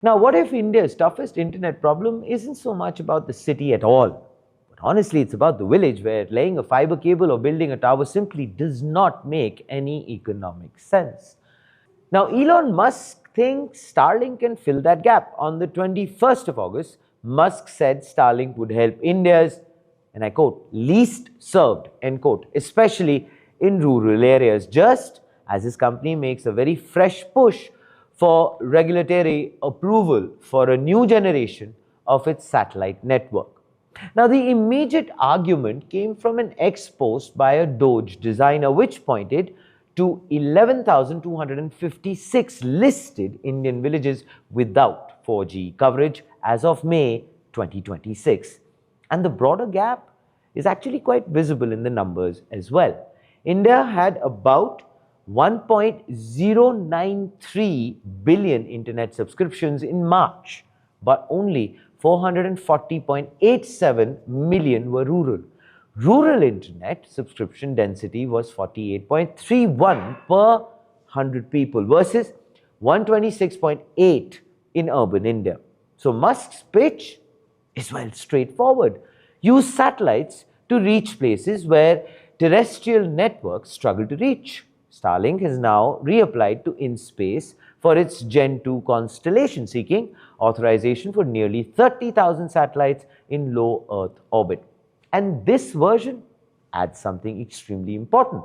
Now, what if India's toughest internet problem isn't so much about the city at all? But honestly, it's about the village where laying a fiber cable or building a tower simply does not make any economic sense. Now, Elon Musk thinks Starlink can fill that gap. On the 21st of August, Musk said Starlink would help India's, and I quote, least served, end quote, especially in rural areas, just as his company makes a very fresh push for regulatory approval for a new generation of its satellite network. Now, the immediate argument came from an ex-post by a Doge designer, which pointed to 11,256 listed Indian villages without 4G coverage as of May 2026. And the broader gap is actually quite visible in the numbers as well. India had about 1.093 billion internet subscriptions in March, but only 440.87 million were rural. Rural internet subscription density was 48.31 per 100 people versus 126.8 in urban India. So Musk's pitch is well straightforward. Use satellites to reach places where terrestrial networks struggle to reach. Starlink has now reapplied to InSpace for its Gen 2 constellation, seeking authorization for nearly 30,000 satellites in low Earth orbit. And this version adds something extremely important: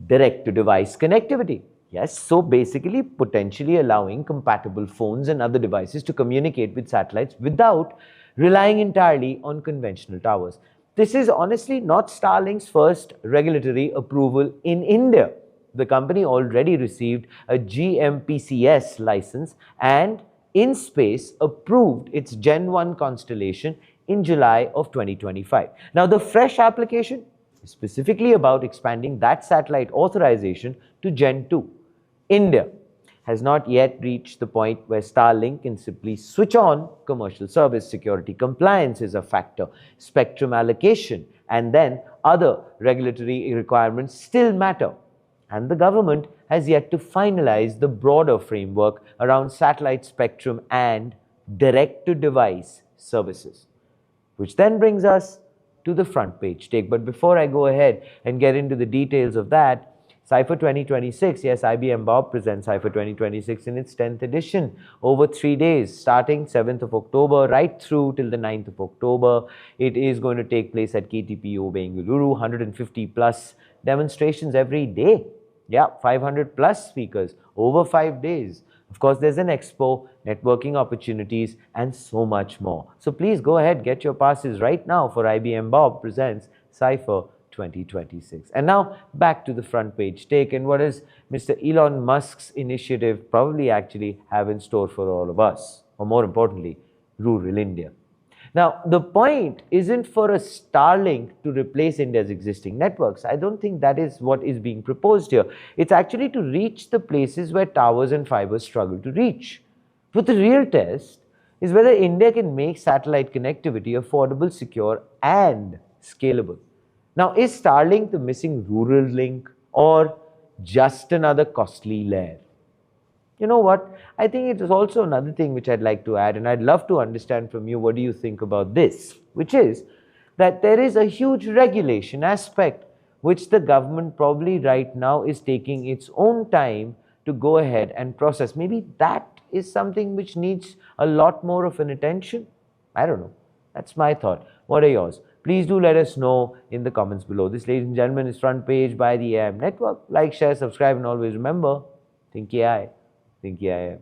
direct-to-device connectivity. Yes, so basically potentially allowing compatible phones and other devices to communicate with satellites without relying entirely on conventional towers. This is honestly not Starlink's first regulatory approval in India. The company already received a GMPCS license, and InSpace approved its Gen 1 constellation in July of 2025. Now, the fresh application is specifically about expanding that satellite authorization to Gen 2. India has not yet reached the point where Starlink can simply switch on commercial service. Security compliance is a factor, spectrum allocation, and then other regulatory requirements still matter. And the government has yet to finalize the broader framework around satellite spectrum and direct-to-device services. Which then brings us to the front page take. But before I go ahead and get into the details of that, Cypher 2026, yes, IBM Bob presents Cypher 2026 in its 10th edition over 3 days, starting 7th of October right through till the 9th of October. It is going to take place at KTPO Bengaluru, 150 plus demonstrations every day. Yeah, 500 plus speakers over 5 days. Of course, there's an expo, networking opportunities, and so much more. So please go ahead, get your passes right now for IBM Bob presents Cypher 2026. And now back to the front page take and what does Mr. Elon Musk's initiative probably actually have in store for all of us, or more importantly, rural India. Now, the point isn't for a Starlink to replace India's existing networks. I don't think that is what is being proposed here. It's actually to reach the places where towers and fibers struggle to reach. But the real test is whether India can make satellite connectivity affordable, secure, and scalable. Now, is Starlink the missing rural link or just another costly layer? You know what? I think it is also another thing which I'd like to add, and I'd love to understand from you what do you think about this, which is that there is a huge regulation aspect which the government probably right now is taking its own time to go ahead and process. Maybe that is something which needs a lot more of an attention. I don't know. That's my thought. What are yours? Please do let us know in the comments below. This, ladies and gentlemen, is Front Page by the AM Network. Like, share, subscribe, and always remember, think AI, think AI.